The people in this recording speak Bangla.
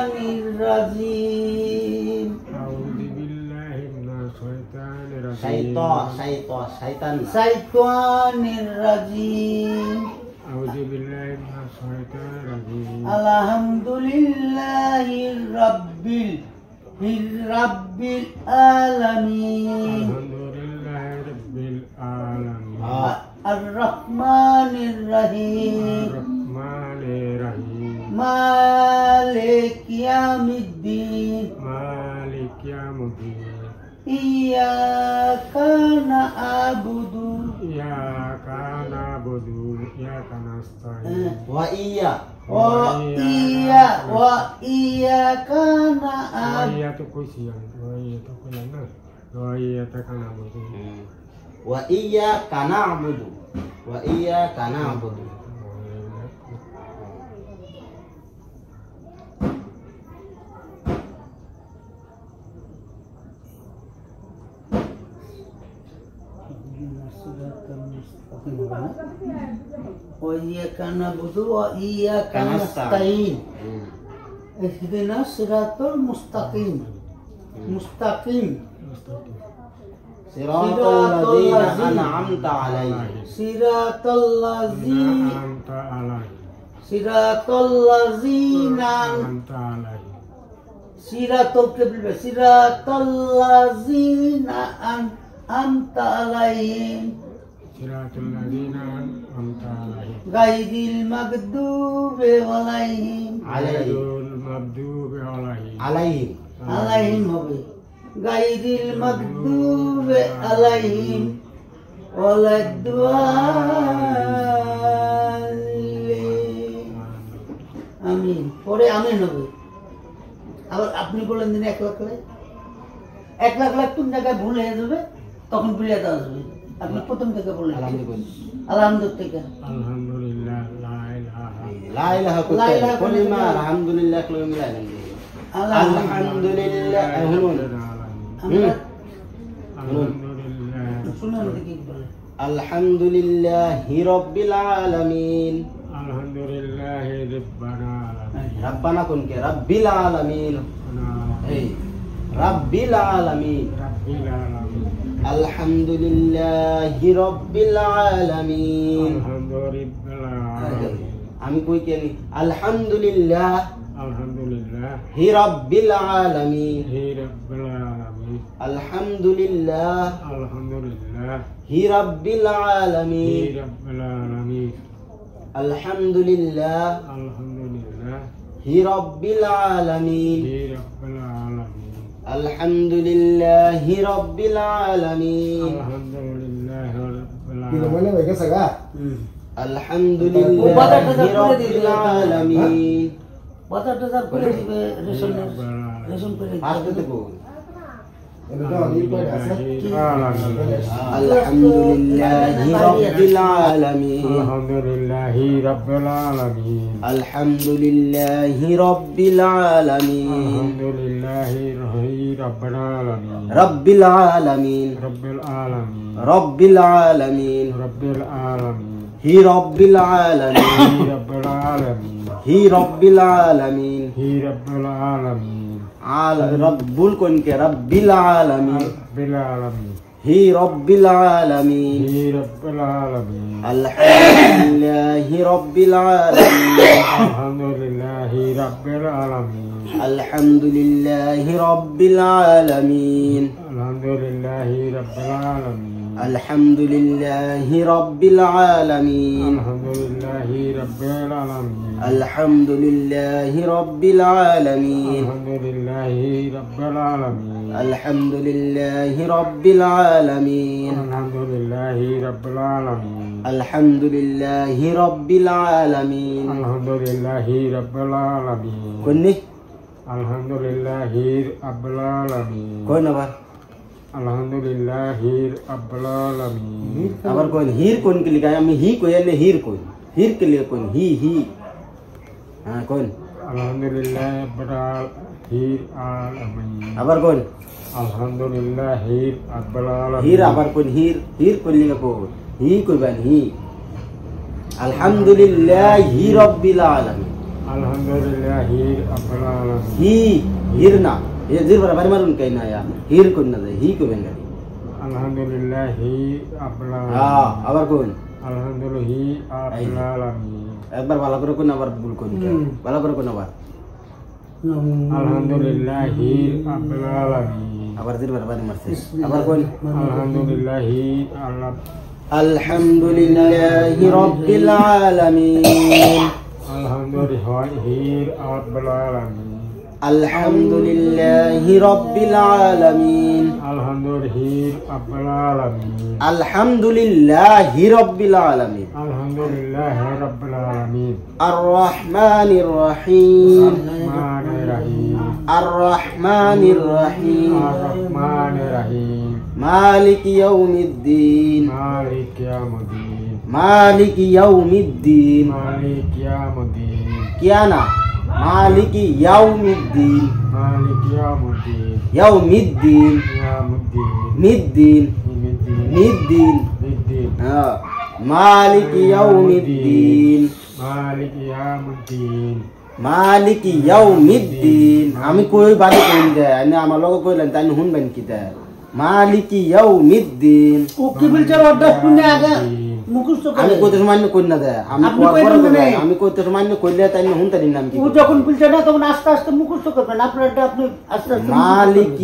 শাইতানির রাজিম আউযু বিল্লাহি মিনাশ শাইতানির রাজিম শাইতানির রাজিম আউযু বিল্লাহি মিনাশ শাইতানির রাজিম আলহামদুলিল্লাহি রাব্বিল আলামিন আলহামদুলিল্লাহি রাব্বিল আলামিন আর রহমানির রহিম রহমানির রহিম মালিক ইয়াউমিদ্দিন মালিক ইয়াউমিদ্দিন ইয়াকা না'বুদু ইয়াকা না'বুদু ইয়াকা নাস্তাইন ওয়া ইয়াকা না'বুদু iya tu kuisian iya tu kulana iya ta kana budu wa iyyaka na'budu wa iyyaka na'budu wa iyyaka nasta'in ihdinas siratal mustaqim siratal ladzina an'amta 'alaihim siratal ladzina anta alai siratal ladzina anta alai siratal ladzina an'amta 'alaihim siratal ladzina anta alai ghairil maghdubi 'alaihim alaihim maghdubi alaihim হবে গায়রিল মাগদুবি আলাইহিম ওয়ালাদ-দাল্লিন আমিন পরে আমিন হবে আবার আপনি বলেন দিন এক লাখ কোন জায়গায় ভুল হয়ে যাবে তখন বিলিয়াত আসবে আপনি প্রথম থেকে বলেন আলহামদুলিল্লাহ থেকে alhamdulillah la ilaha illallah kulima alhamdulillah kulima alhamdulillah alhamdulillahi rabbil alamin alhamdulillahi rabbana kun ke rabbil alamin rabbil alamin alhamdulillahi rabbil alamin আমি কই কেনি আলহামদুলিল্লাহ হি রাব্বিল আলামিন আলহামদুলিল্লাহ হি রাব্বিল আলামিন আলহামদুলিল্লাহ হি রাব্বিল আলামিন alhamdulillahi rabbil alamin alhamdulillahi rabbil alamin বাজারটা করে দিবে রেশন করে আসতে দেবো alhamdulillahi rabbil alamin alhamdulillahi rabbil alamin alhamdulillahi rabbil alamin alhamdulillahi rabbil alamin rabbil alamin rabbil alamin rabbil alamin rabbil alamin hi rabbil alamin rabbil alamin hi rabbil alamin hi rabbil alamin rabbul kon ke rabbil alamin hi rabbil alamin alhamdulillahi rabbil alamin alhamdulillahi rabbil alamin alhamdulillahi rabbil alamin alhamdulillahi rabbil alamin alhamdulillahi rabbil alamin alhamdulillahi rabbil alamin alhamdulillahi rabbil alamin alhamdulillahi rabbil alamin alhamdulillahi rabbil alamin alhamdulillahi rabbil alamin konni alhamdulillahi rabbil alamin konna ba alhamdulillahi rabbil alamin abar koin hir kon ke liya ami hi ko ne hir ke liye koin hi ha koin alhamdulillahi rabbil alamin abar koin alhamdulillahi rabbil alamin hir abar koin hir ko liya ko hi ko ban hi alhamdulillahi rabbil alamin আলহামদুলিল্লাহি রাব্বিল আলামিন হি হির না এ জির বরাবর মারুন কাই না ইয়া হির কোন না হি কইবেন না আলহামদুলিল্লাহি রাব্বিল হ্যাঁ আলামিন আবার কোন আলহামদুলিল্লাহি রাব্বিল আলামিন একবার ভালো করে কোন আবার ভুল কোন ভালো করে কোন আবার আলহামদুলিল্লাহি রাব্বিল আলামিন আবার জির বরাবর মারছে আবার কোন আলহামদুলিল্লাহি আলহামদুলিল্লাহি রাব্বিল আলামিন আলহামদুলিল্লাহি রাব্বিল আলামিন আলহামদুলিল্লাহি রাব্বিল আলামিন আলহামদুলিল্লাহি রাব্বিল আলামিন আলহামদুলিল্লাহি রাব্বিল আলামিন আলহামদুলিল্লাহি রাব্বিল আলামিন আর রহমানির রহিম রহমানির রহিম আর রহমানির রহিম আর রহমানির রহিম মালিক ইয়াউমিদ্দিন মালিক ইয়াউমিদ্দিন মালিক ইয়াউমিদ্দিন মালিক ইয়াউমিদ্দিন কিয়া না মালিক ইয়াউমিদ্দিন মালিক ইয়াউমিদ্দিন ইয়াউমিদ্দিন ইয়াউমিদ্দিন মিদ্দিন মিদ্দিন মিদ্দিন মিদ্দিন হ্যাঁ মালিক ইয়াউমিদ্দিন মালিক ইয়াউমিদ্দিন মালিক ইয়াউমিদ্দিন আমি কই বাড়ি কইন দে আনি আমার লগে কইলেন তাই শুনবেন কি দে মালিক ইয়াউমিদ্দিন ও কি বলছে অর্ডার শুনে আগে মুখস্থ করে আমি কইতে মান্য কই না দে আমি আপনি কইবেন পরে মানে? আমি কইতে মান্য কইলে তাই শুনতে নাম কি ও যখন বলছে না তখন আস্তে আস্তে মুখস্থ করবেন আপনারটা আপনি আস্তে আস্তে মুখস্থ করবেন। মালিক